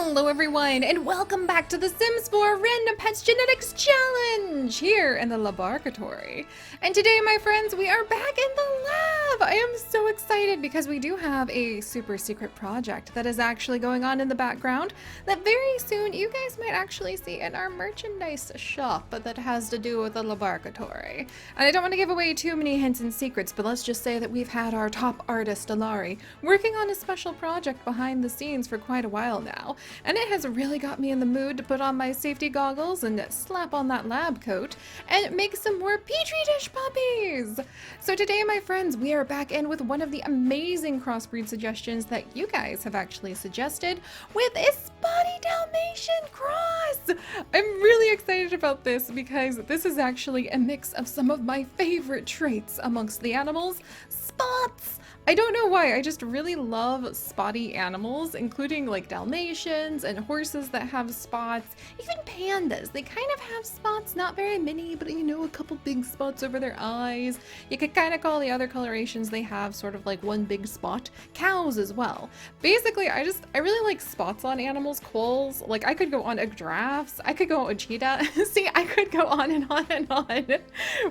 Hello everyone, and welcome back to the Sims 4 Random Pets Genetics Challenge here in the DALMATIAN. And today, my friends, we are back in the lab! I am so excited because we do have a super secret project that is actually going on in the background that very soon you guys might actually see in our merchandise shop that has to do with the DALMATIAN. And I don't want to give away too many hints and secrets, but let's just say that we've had our top artist, Alari, working on a special project behind the scenes for quite a while now. And it has really got me in the mood to put on my safety goggles and slap on that lab coat and make some more petri dish puppies! So today, my friends, we are back in with one of the amazing crossbreed suggestions that you guys have actually suggested with a Spotty Dalmatian cross! I'm really excited about this because this is actually a mix of some of my favorite traits amongst the animals, spots! I don't know why, I just really love spotty animals, including like Dalmatians and horses that have spots, even pandas. They kind of have spots, not very many, but you know, a couple big spots over their eyes. You could kind of call the other colorations they have sort of like one big spot. Cows as well. Basically, I really like spots on animals, quolls. Like I could go on a giraffes, I could go on a cheetah. See, I could go on and on and on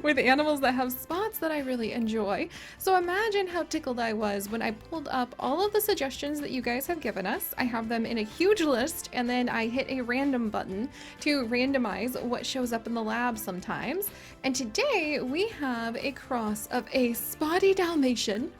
with animals that have spots that I really enjoy. So imagine how tickled I was when I pulled up all of the suggestions that you guys have given us. I have them in a huge list, and then I hit a random button to randomize what shows up in the lab sometimes. And today we have a cross of a spotty Dalmatian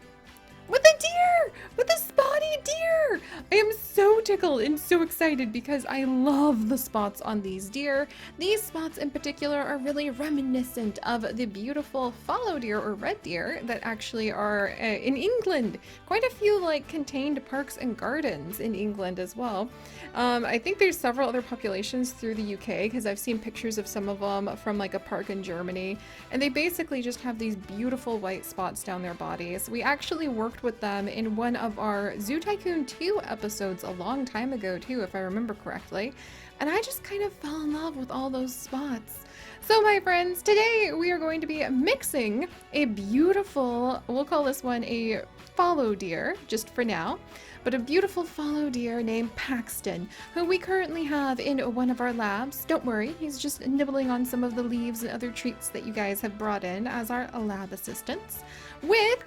with a deer! With a spotty deer! I am so tickled and so excited because I love the spots on these deer. These spots in particular are really reminiscent of the beautiful fallow deer or red deer that actually are in England. Quite a few like contained parks and gardens in England as well. I think there's several other populations through the UK because I've seen pictures of some of them from like a park in Germany, and they basically just have these beautiful white spots down their bodies. We actually worked with them in one of our Zoo Tycoon 2 episodes a long time ago too, if I remember correctly, and I just kind of fell in love with all those spots. So my friends, today we are going to be mixing a beautiful, we'll call this one a fallow deer, just for now, but a beautiful fallow deer named Paxton, who we currently have in one of our labs. Don't worry, he's just nibbling on some of the leaves and other treats that you guys have brought in as our lab assistants, with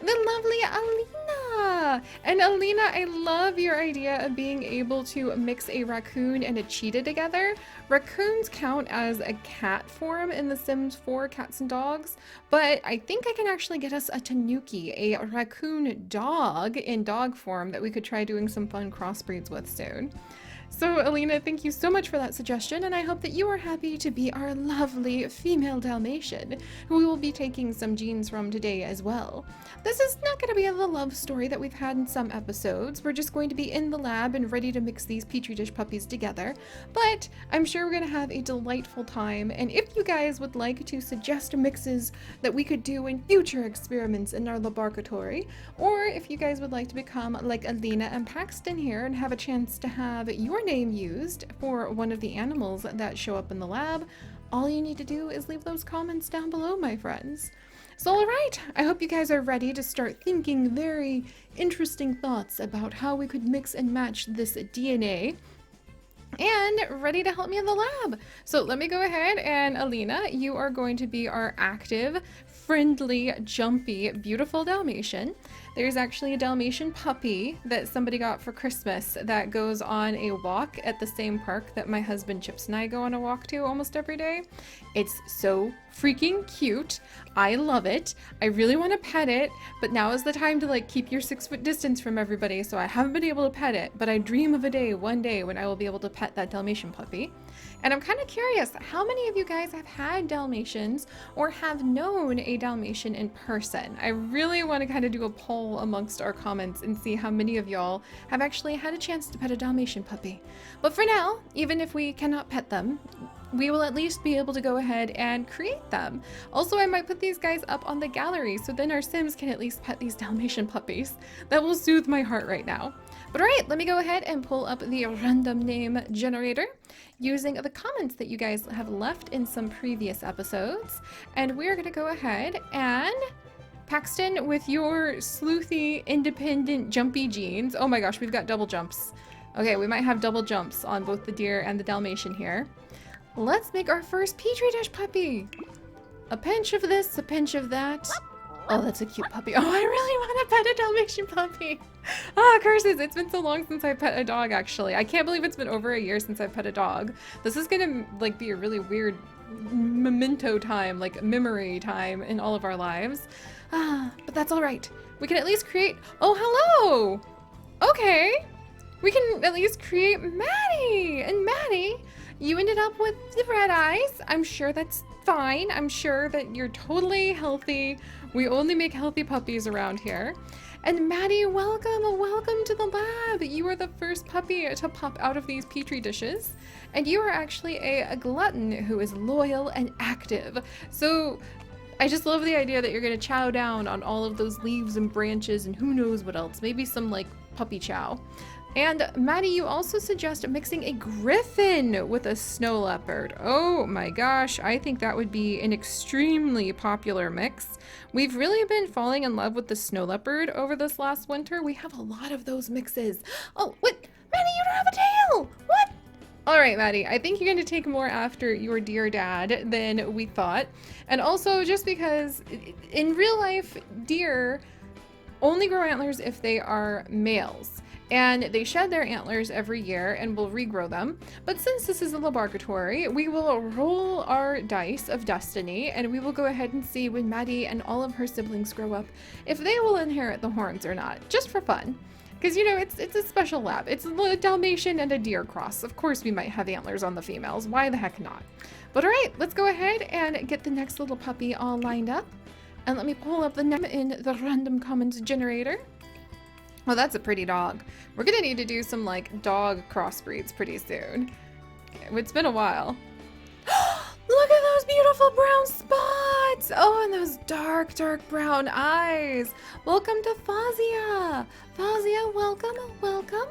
the lovely Alina! And Alina, I love your idea of being able to mix a raccoon and a cheetah together. Raccoons count as a cat form in The Sims 4 Cats and Dogs, but I think I can actually get us a tanuki, a raccoon dog in dog form that we could try doing some fun crossbreeds with soon. So Alina, thank you so much for that suggestion, and I hope that you are happy to be our lovely female Dalmatian, who we will be taking some genes from today as well. This is not going to be the love story that we've had in some episodes. We're just going to be in the lab and ready to mix these petri dish puppies together, but I'm sure we're going to have a delightful time, and if you guys would like to suggest mixes that we could do in future experiments in our DALMATIAN, or if you guys would like to become like Alina and Paxton here and have a chance to have your name used for one of the animals that show up in the lab, all you need to do is leave those comments down below, my friends. So alright, I hope you guys are ready to start thinking very interesting thoughts about how we could mix and match this DNA, and ready to help me in the lab. So let me go ahead, and Alina, you are going to be our active, friendly, jumpy, beautiful Dalmatian. There's actually a Dalmatian puppy that somebody got for Christmas that goes on a walk at the same park that my husband Chips and I go on a walk to almost every day. It's so freaking cute. I love it. I really want to pet it, but now is the time to like keep your 6-foot distance from everybody, so I haven't been able to pet it, but I dream of a day, one day, when I will be able to pet that Dalmatian puppy. And I'm kind of curious, how many of you guys have had Dalmatians or have known a Dalmatian in person? I really want to kind of do a poll amongst our comments and see how many of y'all have actually had a chance to pet a Dalmatian puppy. But for now, even if we cannot pet them, we will at least be able to go ahead and create them. Also, I might put these guys up on the gallery so then our Sims can at least pet these Dalmatian puppies. That will soothe my heart right now. But alright, let me go ahead and pull up the random name generator using the comments that you guys have left in some previous episodes. And we're going to go ahead and Paxton, with your sleuthy, independent, jumpy genes. Oh my gosh, we've got double jumps. Okay, we might have double jumps on both the deer and the Dalmatian here. Let's make our first Petri dish puppy. A pinch of this, a pinch of that. Oh, that's a cute puppy. Oh, I really want to pet a Dalmatian puppy. Ah, curses. It's been so long since I pet a dog, actually. I can't believe it's been over a year since I pet a dog. This is gonna, like, be a really weird memento time, like, memory time in all of our lives. Ah, but that's all right. We can at least create... Oh, hello! Okay. We can at least create Maddie. And Maddie, you ended up with the red eyes. I'm sure that's fine. I'm sure that you're totally healthy. We only make healthy puppies around here. And Maddie, welcome, welcome to the lab. You are the first puppy to pop out of these Petri dishes. And you are actually a glutton who is loyal and active. So I just love the idea that you're gonna chow down on all of those leaves and branches and who knows what else. Maybe some like puppy chow. And Maddie, you also suggest mixing a griffin with a snow leopard. Oh my gosh, I think that would be an extremely popular mix. We've really been falling in love with the snow leopard over this last winter. We have a lot of those mixes. Oh, what? Maddie, you don't have a tail! What? All right, Maddie, I think you're going to take more after your dear dad than we thought. And also just because in real life, deer only grow antlers if they are males. And they shed their antlers every year and will regrow them. But since this is a LaBARKatory, we will roll our dice of destiny and we will go ahead and see when Maddie and all of her siblings grow up if they will inherit the horns or not, just for fun. Because, you know, it's a special lab. It's a Dalmatian and a deer cross. Of course we might have antlers on the females. Why the heck not? But all right, let's go ahead and get the next little puppy all lined up. And let me pull up the name in the random comments generator. Oh, that's a pretty dog. We're gonna need to do some like dog crossbreeds pretty soon. It's been a while. Look at those beautiful brown spots! Oh, and those dark, dark brown eyes. Welcome to Fazia. Fazia, welcome, welcome.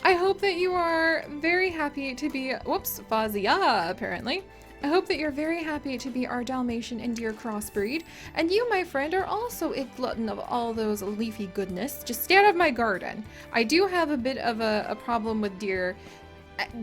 I hope that you are very happy to be, whoops, Fazia, apparently. I hope that you're very happy to be our Dalmatian and deer crossbreed. And you, my friend, are also a glutton of all those leafy goodness. Just stay out of my garden. I do have a bit of a problem with deer.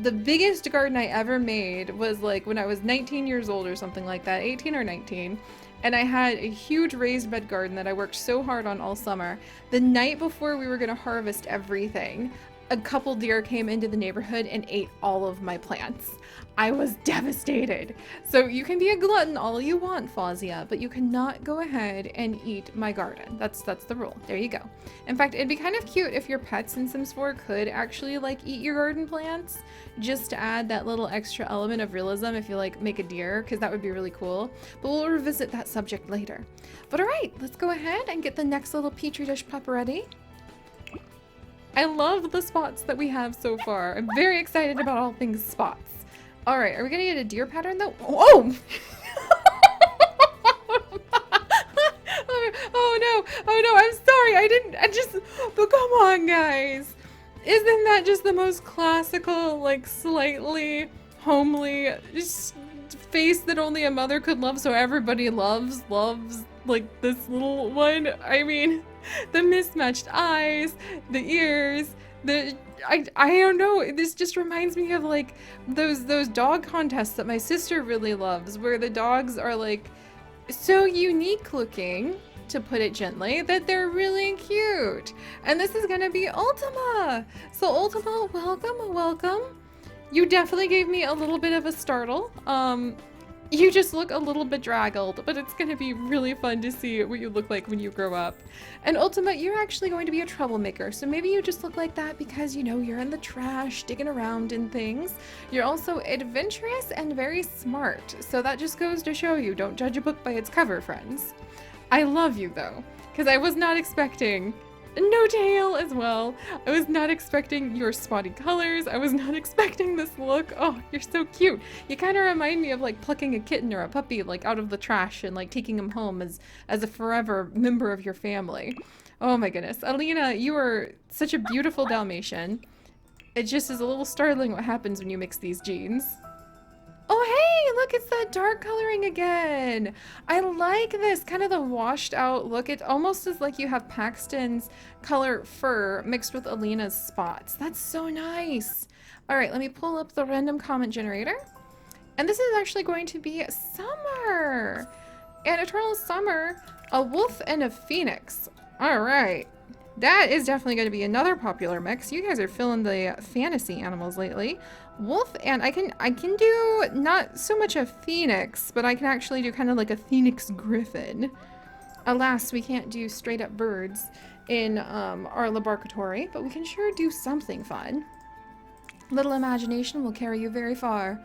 The biggest garden I ever made was like when I was 19 years old or something like that, 18 or 19. And I had a huge raised bed garden that I worked so hard on all summer. The night before we were gonna harvest everything, a couple deer came into the neighborhood and ate all of my plants. I was devastated. So you can be a glutton all you want, Fazia, but you cannot go ahead and eat my garden. That's the rule. There you go. In fact, it'd be kind of cute if your pets in Sims 4 could actually like eat your garden plants, just to add that little extra element of realism if you like make a deer, because that would be really cool. But we'll revisit that subject later. But all right, let's go ahead and get the next little Petri dish pup ready. I love the spots that we have so far. I'm very excited about all things spots. All right, are we gonna get a deer pattern though? Whoa! Oh no, I'm sorry, but come on guys. Isn't that just the most classical, like slightly homely face that only a mother could love, so everybody loves like this little one? I mean, the mismatched eyes, the ears, I don't know, this just reminds me of like those dog contests that my sister really loves, where the dogs are like so unique looking, to put it gently, that they're really cute. And this is gonna be Ultima. So Ultima, welcome. You definitely gave me a little bit of a startle. You just look a little bit draggled, but it's gonna be really fun to see what you look like when you grow up. And Ultima, you're actually going to be a troublemaker, so maybe you just look like that because, you know, you're in the trash, digging around in things. You're also adventurous and very smart, so that just goes to show you, don't judge a book by its cover, friends. I love you, though, because I was not expecting no tail as well. I was not expecting your spotty colors. I was not expecting this look. Oh, you're so cute. You kind of remind me of like plucking a kitten or a puppy like out of the trash and like taking him home as a forever member of your family. Oh my goodness. Alina, you are such a beautiful Dalmatian. It just is a little startling what happens when you mix these genes. Oh, hey, look, it's that dark coloring again. I like this, kind of the washed out look. It almost is like you have Paxton's color fur mixed with Alina's spots. That's so nice. All right, let me pull up the random comment generator. And this is actually going to be Summer. And Eternal Summer, a wolf and a phoenix. All right. That is definitely going to be another popular mix. You guys are feeling the fantasy animals lately. Wolf, and I can do not so much a phoenix, but I can actually do kind of like a phoenix griffin. Alas, we can't do straight up birds in our LaBARKatory, but we can sure do something fun. Little imagination will carry you very far.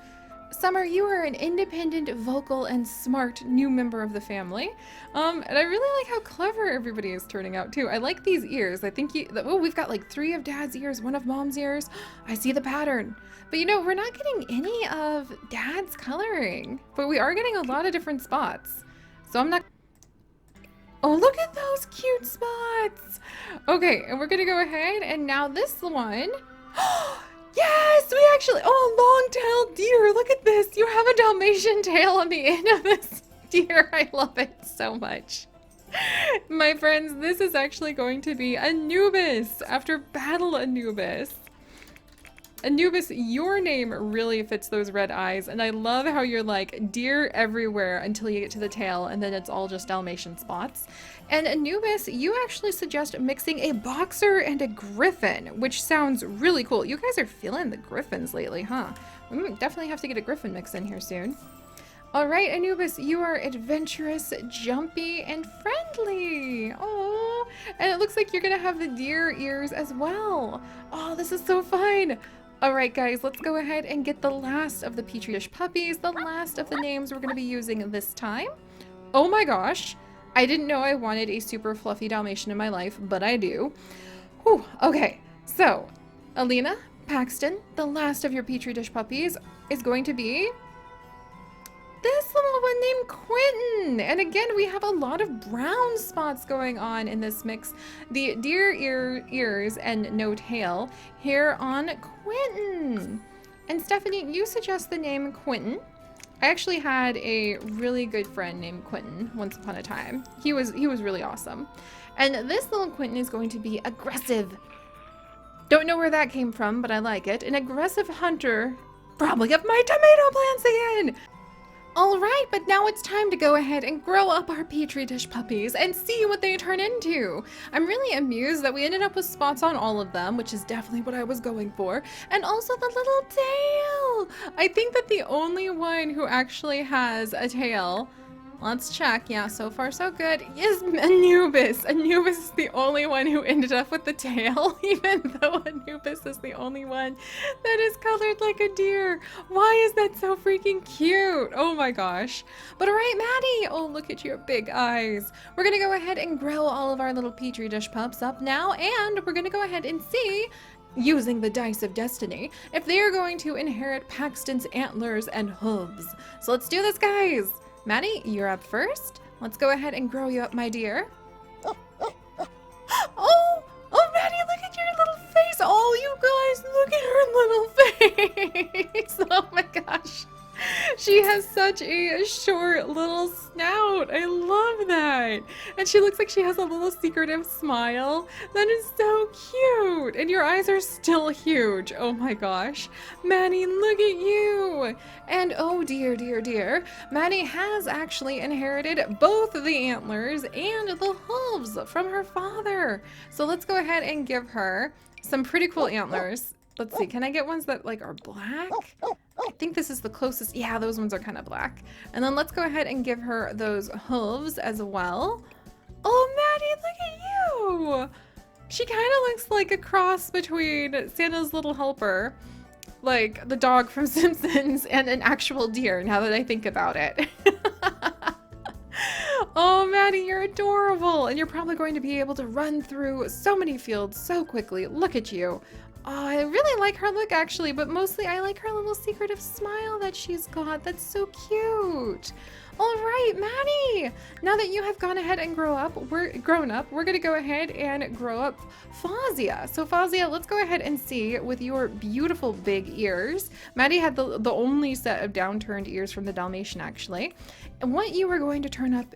Summer, you are an independent, vocal, and smart new member of the family. And I really like how clever everybody is turning out, too. I like these ears. I think oh, we've got like 3 of Dad's ears, 1 of Mom's ears. I see the pattern. But you know, we're not getting any of Dad's coloring, but we are getting a lot of different spots. So I'm not... Oh, look at those cute spots. Okay, and we're gonna go ahead, and now this one... Yes, we actually, oh, long-tailed deer, look at this. You have a Dalmatian tail on the end of this deer. I love it so much. My friends, this is actually going to be Anubis after Battle Anubis. Anubis, your name really fits those red eyes, and I love how you're like deer everywhere until you get to the tail, and then it's all just Dalmatian spots. And Anubis, you actually suggest mixing a boxer and a griffin, which sounds really cool. You guys are feeling the griffins lately, huh? We definitely have to get a griffin mix in here soon. All right, Anubis, you are adventurous, jumpy, and friendly. Oh, and it looks like you're gonna have the deer ears as well. Oh, this is so fun. All right, guys, let's go ahead and get the last of the Petri dish puppies, the last of the names we're gonna be using this time. Oh my gosh, I didn't know I wanted a super fluffy Dalmatian in my life, but I do. Whew, okay, so Alina, Paxton, the last of your Petri dish puppies is going to be this little one named Quentin. And again, we have a lot of brown spots going on in this mix. The deer ears and no tail here on Quentin. And Stephanie, you suggest the name Quentin. I actually had a really good friend named Quentin once upon a time. He was really awesome. And this little Quentin is going to be aggressive. Don't know where that came from, but I like it. An aggressive hunter, probably of my tomato plants again. All right, but now it's time to go ahead and grow up our Petri dish puppies and see what they turn into. I'm really amused that we ended up with spots on all of them, which is definitely what I was going for. And also the little tail. I think that the only one who actually has a tail, let's check. Yeah, so far so good. Is Anubis. Anubis is the only one who ended up with the tail, even though Anubis is the only one that is colored like a deer. Why is that so freaking cute? Oh my gosh. But all right, Maddie. Oh, look at your big eyes. We're going to go ahead and grow all of our little Petri dish pups up now, and we're going to go ahead and see, using the dice of destiny, if they are going to inherit Paxton's antlers and hooves. So let's do this, guys. Maddie, you're up first. Let's go ahead and grow you up, my dear. Oh, Maddie, look at your little face. Oh, you guys, look at her little face. Oh my gosh. She has such a short little snout. I love that. And she looks like she has a little secretive smile. That is so cute. And your eyes are still huge. Oh my gosh. Maddie, look at you. And oh dear, dear, dear. Maddie has actually inherited both the antlers and the hooves from her father. So let's go ahead and give her some pretty cool antlers. Let's see, can I get ones that like are black? I think this is the closest. Yeah, those ones are kind of black. And then let's go ahead and give her those hooves as well. Oh, Maddie, look at you. She kind of looks like a cross between Santa's Little Helper, like the dog from Simpsons, and an actual deer, now that I think about it. Oh, Maddie, you're adorable. And you're probably going to be able to run through so many fields so quickly. Look at you. Oh, I really like her look actually, but mostly I like her little secretive smile that she's got. That's so cute. All right, Maddie, now that you have gone ahead and grown up, we're going to go ahead and grow up Fazia. So Fazia, let's go ahead and see with your beautiful big ears. Maddie had the only set of downturned ears from the Dalmatian actually. And what you are going to turn up,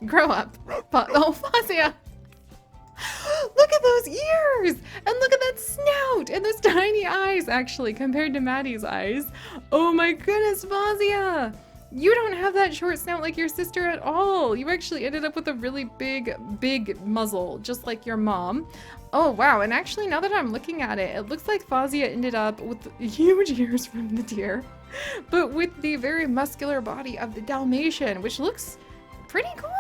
grow up. Oh, Fazia. Look at those ears! And look at that snout! And those tiny eyes, actually, compared to Maddie's eyes. Oh my goodness, Fazia! You don't have that short snout like your sister at all. You actually ended up with a really big muzzle, just like your mom. Oh wow, and actually now that I'm looking at it, it looks like Fazia ended up with huge ears from the deer, but with the very muscular body of the Dalmatian, which looks pretty cool.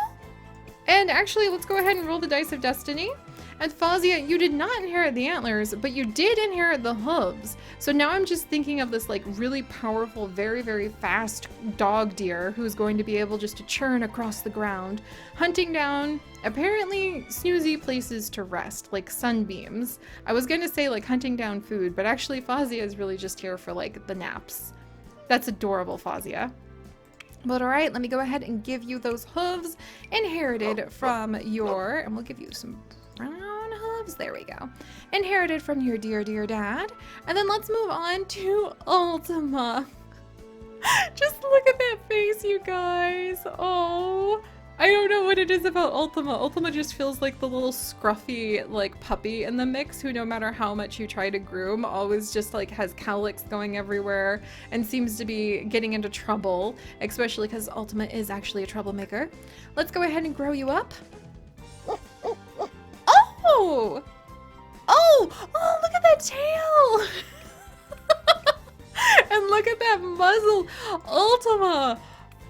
And actually, let's go ahead and roll the dice of destiny. And Fazia, you did not inherit the antlers, but you did inherit the hooves. So now I'm just thinking of this like really powerful, very fast dog deer who's going to be able just to churn across the ground, hunting down apparently snoozy places to rest, like sunbeams. I was going to say like hunting down food, but actually Fazia is really just here for like the naps. That's adorable, Fazia. But all right, let me go ahead and give you those hooves inherited from your, and we'll give you some brown hooves. There we go. Inherited from your dear dad. And then let's move on to Ultima. Just look at that face, you guys. Oh, I don't know what it is about Ultima. Ultima just feels like the little scruffy like puppy in the mix who no matter how much you try to groom always just like has cowlicks going everywhere and seems to be getting into trouble, especially because Ultima is actually a troublemaker. Let's go ahead and grow you up. Oh! Oh, look at that tail! And look at that muzzle, Ultima!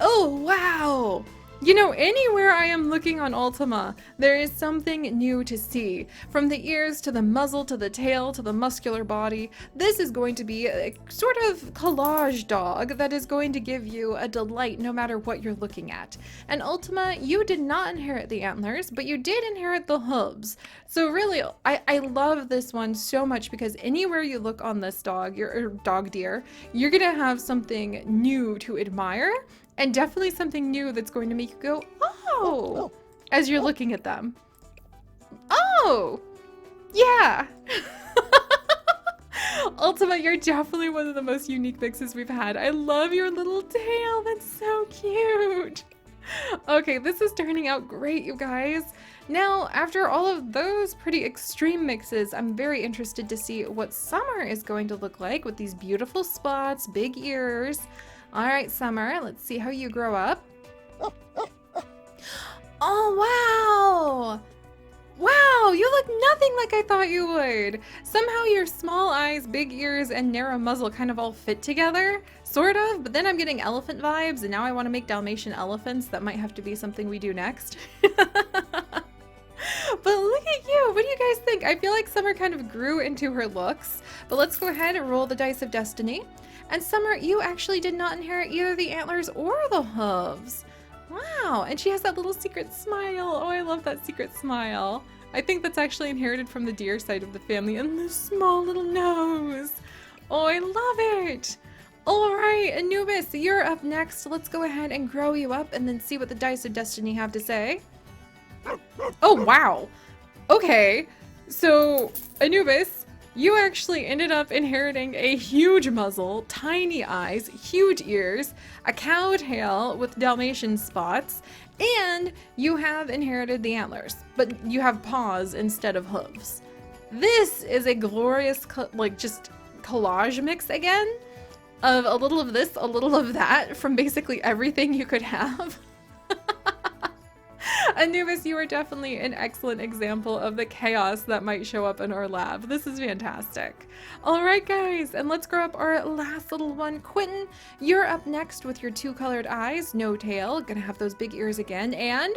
Oh, wow! You know, anywhere I am looking on Ultima, there is something new to see. From the ears to the muzzle to the tail to the muscular body, this is going to be a sort of collage dog that is going to give you a delight no matter what you're looking at. And Ultima, you did not inherit the antlers, but you did inherit the hooves. So really, I love this one so much because anywhere you look on this dog, your dog deer, you're gonna have something new to admire. And definitely something new that's going to make you go, oh, as you're looking at them. Oh, yeah. Ultima, you're definitely one of the most unique mixes we've had. I love your little tail. That's so cute. Okay, this is turning out great, you guys. Now, after all of those pretty extreme mixes, I'm very interested to see what Summer is going to look like with these beautiful spots, big ears. All right, Summer, let's see how you grow up. Oh, wow. Wow, you look nothing like I thought you would. Somehow your small eyes, big ears, and narrow muzzle kind of all fit together, sort of, but then I'm getting elephant vibes, and now I want to make Dalmatian elephants. That might have to be something we do next. But look at you. What do you guys think? I feel like Summer kind of grew into her looks, but let's go ahead and roll the dice of destiny. And Summer, you actually did not inherit either the antlers or the hooves. Wow, and she has that little secret smile. Oh, I love that secret smile. I think that's actually inherited from the deer side of the family, and the small little nose. Oh, I love it. All right, Anubis, you're up next. Let's go ahead and grow you up and then see what the dice of destiny have to say. Oh, wow. Okay, so Anubis, you actually ended up inheriting a huge muzzle, tiny eyes, huge ears, a cow tail with Dalmatian spots, and you have inherited the antlers, but you have paws instead of hooves. This is a glorious, just collage mix again of a little of this, a little of that from basically everything you could have. Anubis, you are definitely an excellent example of the chaos that might show up in our lab. This is fantastic. All right, guys, and let's grow up our last little one. Quentin, you're up next with your two colored eyes, no tail, gonna have those big ears again, and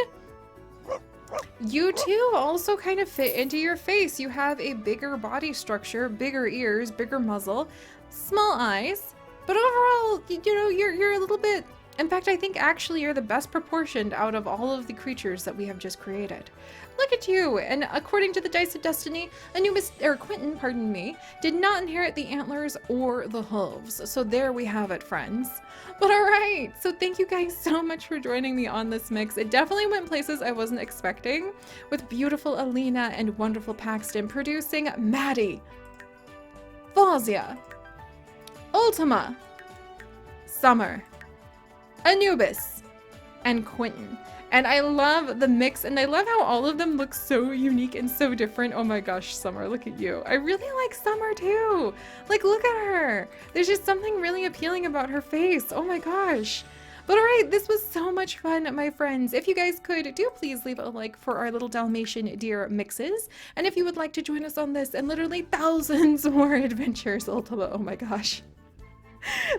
you too also kind of fit into your face. You have a bigger body structure, bigger ears, bigger muzzle, small eyes, but overall, you know, you're a little bit In fact, I think actually you're the best proportioned out of all of the creatures that we have just created. Look at you! And according to the Dice of Destiny, Quentin, pardon me, did not inherit the antlers or the hooves. So there we have it, friends. But alright, so thank you guys so much for joining me on this mix. It definitely went places I wasn't expecting, with beautiful Alina and wonderful Paxton producing Maddie, Fausia, Ultima, Summer, Anubis, and Quentin. And I love the mix, and I love how all of them look so unique and so different. Oh my gosh, Summer, look at you. I really like Summer too. Like, look at her. There's just something really appealing about her face. Oh my gosh. But alright, this was so much fun, my friends. If you guys could, do please leave a like for our little Dalmatian deer mixes. And if you would like to join us on this and literally thousands more adventures, Ultima, oh my gosh,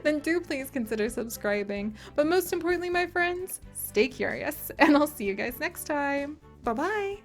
then do please consider subscribing. But most importantly, my friends, stay curious, and I'll see you guys next time. Bye-bye.